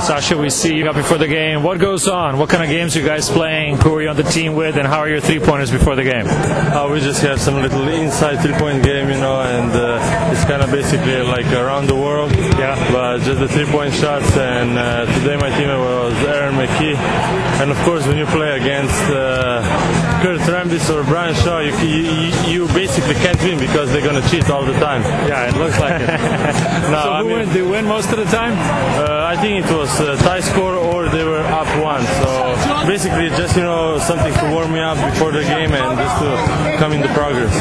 Sasha, we see you up before the game. What goes on? What kind of games are you guys playing? Who are you on the team with? And how are your three-pointers before the game? We just have some little inside three-point game, and it's kind of basically like around the world. Yeah. But just the three-point shots. And today my teammate was Aaron McKee. And of course, when you play against Kurt Rambis or Brian Shaw, you basically can't win because they're going to cheat all the time. Yeah, it looks like it. No, do you win most of the time? I think it was tie score or they were up one. So basically just, something to warm me up before the game and just to come into progress.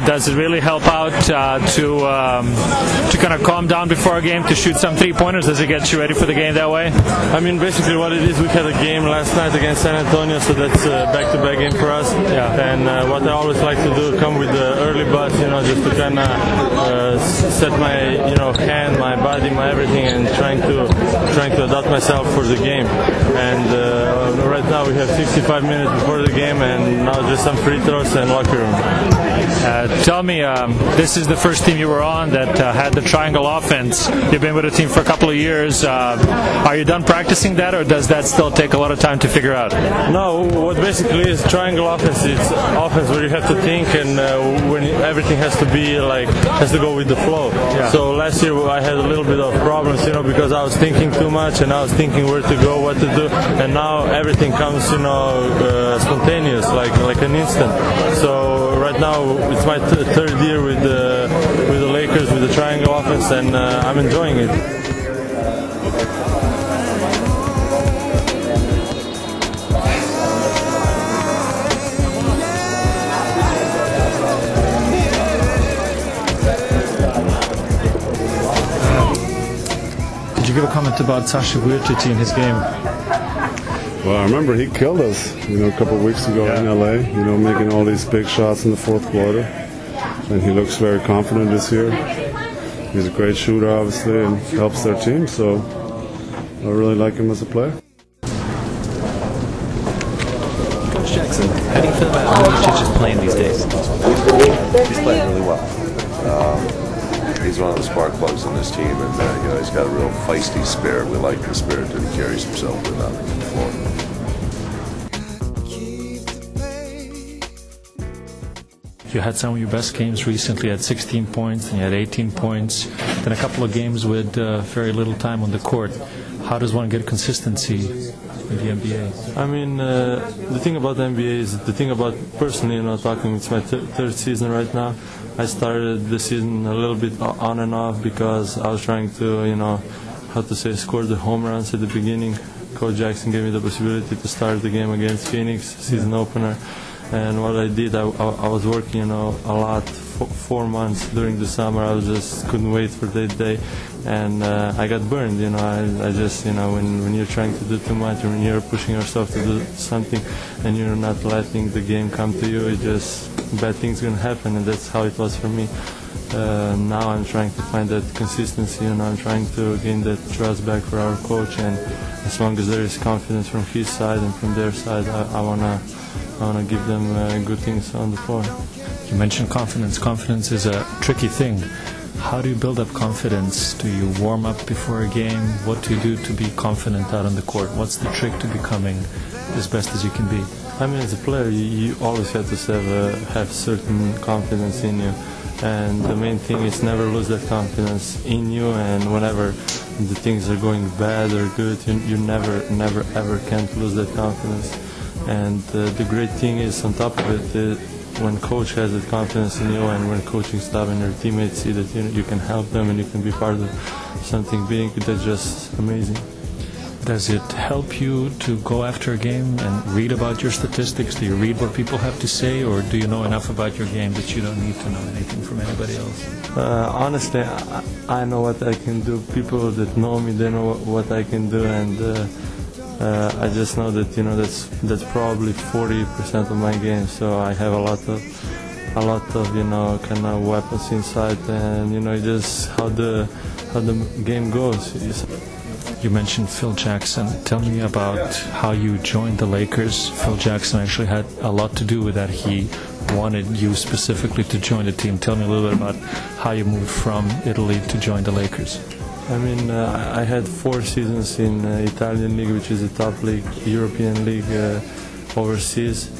Does it really help out to kind of calm down before a game, to shoot some three-pointers? Does it get you ready for the game that way? I mean, basically what it is, we had a game last night against San Antonio, so that's a back-to-back game for us. Yeah. And what I always like to do, come with the early bus, just to kind of set my, hand, my body, my everything, and trying to adapt myself for the game. And right now we have 65 minutes before the game, and now just some free throws and locker room. Tell me, this is the first team you were on that had the triangle offense. You've been with the team for a couple of years. Are you done practicing that, or does that still take a lot of time to figure out? No, what basically is triangle offense. It's offense where you have to think, and when everything has to go with the flow. Yeah. So last year I had a little bit of problems, because I was thinking too much and I was thinking where to go, what to do, and now everything comes, spontaneous, like an instant. So right now it's my third year with the Lakers with the triangle offense, and I'm enjoying it. Did you give a comment about Sasha Vujacic in his game? Well, I remember he killed us, a couple of weeks ago in LA, making all these big shots in the fourth quarter. And he looks very confident this year. He's a great shooter, obviously, and helps their team, so I really like him as a player. Coach Jackson, how do you feel about how Vujacic is playing these days? He's playing really well. He's one of the spark plugs in this team, and he's got a real feisty spirit. We like the spirit that he carries himself with on the floor. You had some of your best games recently at 16 points, and you had 18 points, then a couple of games with very little time on the court. How does one get consistency in the NBA? I mean, the thing about the NBA is, the thing about personally, talking, it's my third season right now. I started the season a little bit on and off because I was trying to, score the home runs at the beginning. Coach Jackson gave me the possibility to start the game against Phoenix, season opener. And what I did, I was working, a lot, 4 months during the summer. I just couldn't wait for that day, and I got burned. I just, when you're trying to do too much, or when you're pushing yourself to do something, and you're not letting the game come to you, bad things gonna happen, and that's how it was for me. Now I'm trying to find that consistency, I'm trying to gain that trust back for our coach, and as long as there is confidence from his side and from their side, I wanna give them good things on the floor. You mentioned confidence. Confidence is a tricky thing. How do you build up confidence? Do you warm up before a game? What do you do to be confident out on the court? What's the trick to becoming as best as you can be? I mean, as a player, you always have to have certain confidence in you. And the main thing is never lose that confidence in you, and whenever the things are going bad or good, you never, ever can't lose that confidence. And the great thing is, on top of it, when coach has that confidence in you, and when coaching staff and your teammates see that you can help them and you can be part of something big, that's just amazing. Does it help you to go after a game and read about your statistics? Do you read what people have to say, or do you know enough about your game that you don't need to know anything from anybody else? Honestly, I know what I can do. People that know me, they know what I can do, and I just know that that's probably 40% of my game. So I have a lot of kind of weapons inside, and just how the game goes. You mentioned Phil Jackson. Tell me about how you joined the Lakers. Phil Jackson actually had a lot to do with that. He wanted you specifically to join the team. Tell me a little bit about how you moved from Italy to join the Lakers. I mean, I had 4 seasons in Italian league, which is a top league, European league overseas.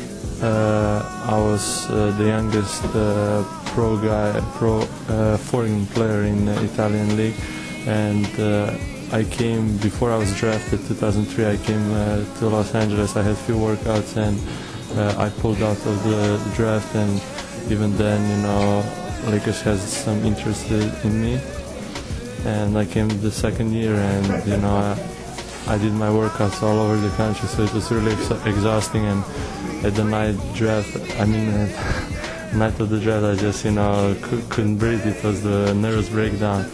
I was the youngest foreign player in Italian league, and I came before I was drafted. 2003, I came to Los Angeles. I had a few workouts, and I pulled out of the draft. And even then, Lakers has some interest in me. And I came the second year, and I did my workouts all over the country. So it was really exhausting. And at the night of the draft, I just couldn't breathe. It was the nervous breakdown.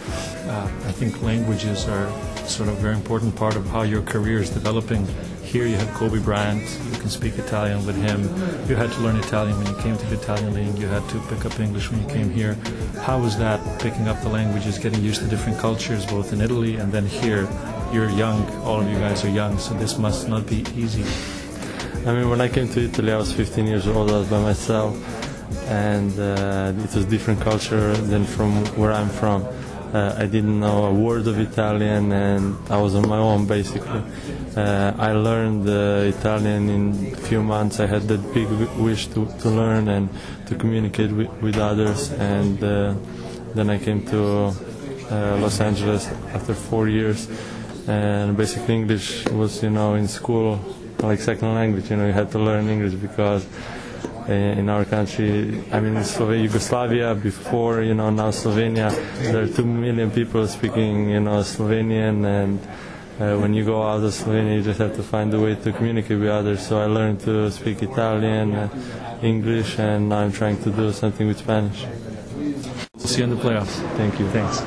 I think languages are sort of a very important part of how your career is developing. Here you have Kobe Bryant, you can speak Italian with him. You had to learn Italian when you came to the Italian league. You had to pick up English when you came here. How was that, picking up the languages, getting used to different cultures, both in Italy and then here? You're young, all of you guys are young, so this must not be easy. I mean, when I came to Italy, I was 15 years old. I was by myself, and it was different culture than from where I'm from. I didn't know a word of Italian, and I was on my own basically. I learned Italian in a few months. I had that big wish to learn and to communicate with others, and then I came to Los Angeles after 4 years, and basically English was in school like second language. You had to learn English because in our country, I mean in Yugoslavia before, now Slovenia, there are 2 million people speaking, Slovenian, and when you go out of Slovenia, you just have to find a way to communicate with others. So I learned to speak Italian, English, and now I'm trying to do something with Spanish. See you in the playoffs. Thank you. Thanks.